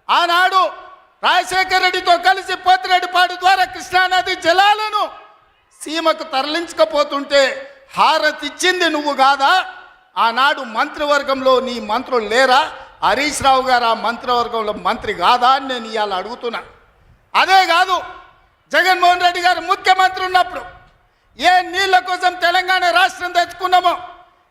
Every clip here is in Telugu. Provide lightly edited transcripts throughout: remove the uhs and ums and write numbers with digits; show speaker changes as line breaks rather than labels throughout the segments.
ఆనాడు రాజశేఖర రెడ్డితో కలిసి పోతిరెడ్డిపాడు ద్వారా కృష్ణానది జలాలను సీమకు తరలించకపోతుంటే హారతిచ్చింది నువ్వు కాదా? ఆనాడు మంత్రివర్గంలో నీ మంత్రులు లేరా? హరీష్ రావు గారు ఆ మంత్రివర్గంలో మంత్రి కాదా అని నేను ఇవాళ అడుగుతున్నా. అదే కాదు, జగన్మోహన్ రెడ్డి గారు ముఖ్యమంత్రి ఉన్నప్పుడు ఏ నీళ్ల కోసం తెలంగాణ రాష్ట్రం తెచ్చుకున్నామో,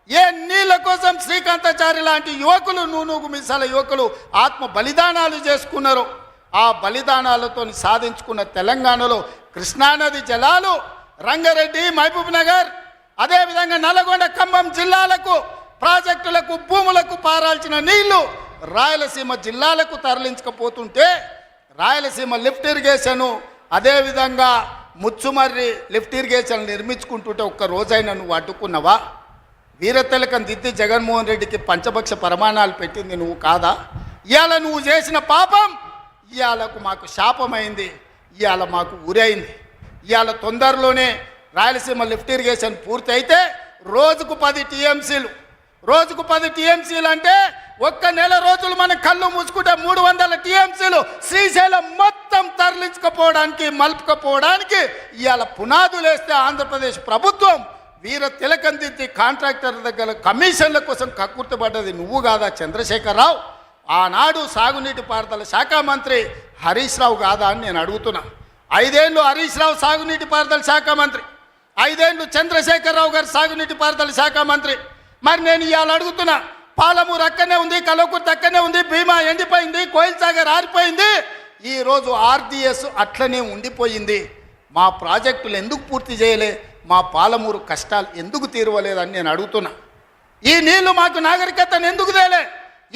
ఏ నీళ్ల కోసం శ్రీకాంతాచారి లాంటి యువకులు, నూనూగు మిసాల యువకులు ఆత్మ బలిదానాలు చేసుకున్నారు. ఆ బలిదానాలతో సాధించుకున్న తెలంగాణలో కృష్ణానది జలాలు రంగారెడ్డి, మహబూబ్ నగర్, అదేవిధంగా నల్గొండ, ఖమ్మం జిల్లాలకు ప్రాజెక్టులకు భూములకు పారాల్సిన నీళ్లు రాయలసీమ జిల్లాలకు తరలించకపోతుంటే రాయలసీమ లిఫ్ట్ ఇరిగేషను, అదేవిధంగా ముచ్చుమర్రి లిఫ్ట్ ఇరిగేషన్ నిర్మించుకుంటుంటే ఒక్క రోజైనా నువ్వు అడ్డుకున్నావా? వీరతిలకం దిద్ది జగన్మోహన్ రెడ్డికి పంచభక్ష ప్రమాణాలు పెట్టింది నువ్వు కాదా? ఇవాళ నువ్వు చేసిన పాపం ఇవాళకు మాకు శాపమైంది, ఇవాళ మాకు ఉరైంది. ఇవాళ తొందరలోనే రాయలసీమ లిఫ్ట్ ఇరిగేషన్ పూర్తి అయితే రోజుకు 10 టీఎంసీలు, రోజుకు 10 టీఎంసీలు అంటే ఒక్క నెల రోజులు మనం కళ్ళు మూసుకుంటే 300 టీఎంసీలు శ్రీశైలం మొత్తం తరలించకపోవడానికి, మలుపుకపోవడానికి ఇవాళ పునాదులు వేస్తే ఆంధ్రప్రదేశ్ ప్రభుత్వం వీర తిలకం దిద్ది కాంట్రాక్టర్ దగ్గర కమిషన్ల కోసం కక్కుర్తిపడ్డది నువ్వు కాదా చంద్రశేఖరరావు? ఆనాడు సాగునీటి పారుదల శాఖ మంత్రి హరీష్ రావు కాదా అని నేను అడుగుతున్నా. 5 ఏళ్ళు హరీష్ రావు సాగునీటి పారుదల శాఖ మంత్రి, 5 ఏళ్ళు చంద్రశేఖరరావు గారు సాగునీటి పారుదల శాఖ మంత్రి. మరి నేను ఇవాళ అడుగుతున్నా, పాలమూరు అక్కనే ఉంది, కల్వకుర్తి అక్కనే ఉంది, భీమా ఎండిపోయింది, కోయిల్ సాగర్ ఆరిపోయింది, ఈరోజు ఆర్డీఎస్ అట్లనే ఉండిపోయింది. మా ప్రాజెక్టులు ఎందుకు పూర్తి చేయలే? మా పాలమూరు కష్టాలు ఎందుకు తీరవలేదని నేను అడుగుతున్నా. ఈ నీళ్లు మాకు నాగరికతను ఎందుకు తేలే?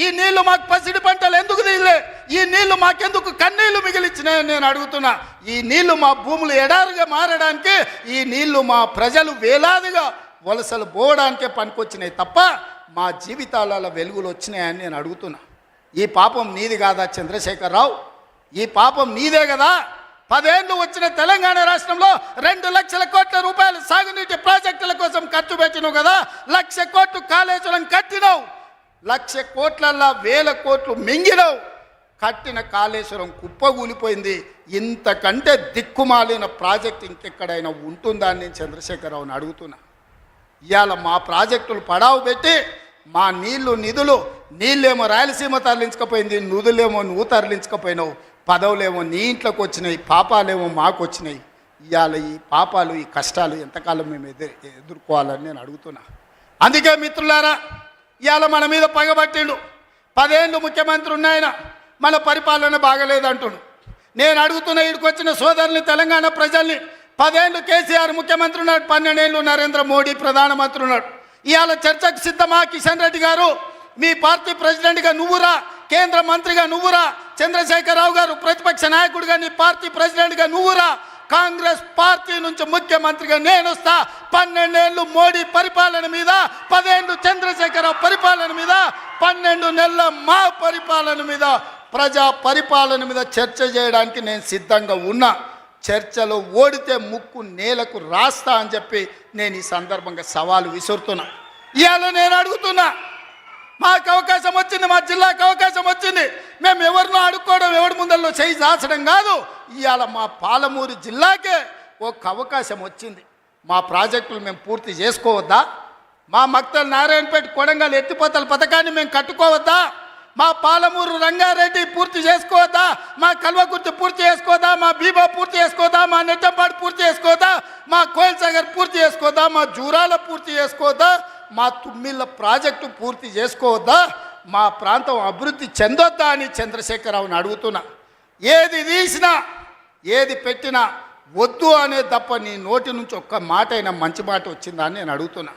ఈ నీళ్లు మాకు పసిడి పంటలు ఎందుకు తీయలే? ఈ నీళ్లు మాకెందుకు కన్నీళ్లు మిగిలిచ్చినాయని నేను అడుగుతున్నా. ఈ నీళ్లు మా భూములు ఎడారుగా మారడానికి, ఈ నీళ్లు మా ప్రజలు వేలాదిగా వలసలు పోవడానికే పనికొచ్చినాయి తప్ప మా జీవితాలలో వెలుగులు వచ్చినాయని నేను అడుగుతున్నా. ఈ పాపం నీది కాదా చంద్రశేఖరరావు? ఈ పాపం నీదే కదా? 10 ఏళ్ళు వచ్చిన తెలంగాణ రాష్ట్రంలో 2 లక్షల కోట్ల రూపాయలు సాగునీటి ప్రాజెక్టుల కోసం ఖర్చు పెట్టినావు కదా. 1,00,000 కోట్లు కాళేశ్వరం కట్టినావు, 1,00,000 కోట్లల్లా 1,000 కోట్లు మింగినావు. కట్టిన కాళేశ్వరం కుప్పగూలిపోయింది. ఇంతకంటే దిక్కుమాలిన ప్రాజెక్ట్ ఇంకెక్కడైనా ఉంటుందా అని నేను చంద్రశేఖరరావుని అడుగుతున్నా. ఇవాళ మా ప్రాజెక్టులు పడావు పెట్టి మా నిధులు నీళ్ళేమో రాయలసీమ తరలించకపోయింది, నిధులేమో నువ్వు తరలించకపోయినావు, పదవులేమో నీ ఇంట్లోకి వచ్చినాయి, పాపాలేమో మాకు వచ్చినాయి. ఇవాళ ఈ పాపాలు, ఈ కష్టాలు ఎంతకాలం మేము ఎదుర్కోవాలని నేను అడుగుతున్నా. అందుకే మిత్రులారా, ఇవాళ మన మీద పగబట్టిండు. 10 ఏళ్ళు ముఖ్యమంత్రి ఉన్నాయన, మన పరిపాలన బాగలేదంటుడు. నేను అడుగుతున్న ఇక్కడికొచ్చిన సోదరుని, తెలంగాణ ప్రజల్ని, 10 ఏళ్ళు కేసీఆర్ ముఖ్యమంత్రి ఉన్నాడు, 12 ఏళ్ళు నరేంద్ర మోడీ ప్రధానమంత్రి ఉన్నాడు. ఇవాళ చర్చకు సిద్ధమా? కిషన్ రెడ్డి గారు మీ పార్టీ ప్రెసిడెంట్గా నువ్వురా, కేంద్ర మంత్రిగా నువ్వురా, చంద్రశేఖరరావు గారు ప్రతిపక్ష నాయకుడిగా నీ పార్టీ ప్రెసిడెంట్గా నువ్వురా, కాంగ్రెస్ పార్టీ నుంచి ముఖ్యమంత్రిగా నేను వస్తా. 12 ఏళ్ళు మోడీ పరిపాలన మీద, 10 ఏళ్ళు చంద్రశేఖరరావు పరిపాలన మీద, 12 నెలల మా పరిపాలన మీద, ప్రజా పరిపాలన మీద చర్చ చేయడానికి నేను సిద్ధంగా ఉన్నా. చర్చలో ఓడితే ముక్కు నేలకు రాస్తా అని చెప్పి నేను ఈ సందర్భంగా సవాలు విసురుతున్నా. ఇవాళ నేను అడుగుతున్నా, మాకు అవకాశం వచ్చింది, మా జిల్లాకు అవకాశం వచ్చింది, మేము ఎవరినో అడుక్కోవడం, ఎవరి ముందల్లో చేయి దాచడం కాదు. ఇవాళ మా పాలమూరు జిల్లాకే ఒక అవకాశం వచ్చింది. మా ప్రాజెక్టులు మేము పూర్తి చేసుకోవద్దా? మా మక్తల్ నారాయణపేట కొడంగల్ ఎత్తిపోతల పథకాన్ని మేము కట్టుకోవద్దా? మా పాలమూరు రంగారెడ్డి పూర్తి చేసుకోవద్దా? మా కల్వకుర్తి పూర్తి చేసుకోవద్దా? మా భీమా పూర్తి చేసుకోవద్దా? మా నెట్టంపాడు పూర్తి చేసుకోవద్దా? మా కోయిల్ సాగర్ పూర్తి చేసుకోవద్దా? మా జూరాల పూర్తి చేసుకోవద్దా? మా తుమ్మిళ్ళ ప్రాజెక్టు పూర్తి చేసుకోవద్దా? మా ప్రాంతం అభివృద్ధి చెందొద్దా అని చంద్రశేఖరరావుని అడుగుతున్నా. ఏది తీసినా, ఏది పెట్టినా వద్దు అనే తప్ప నీ నోటి నుంచి ఒక్క మాట అయినా మంచి మాట వచ్చిందా అని నేను అడుగుతున్నా.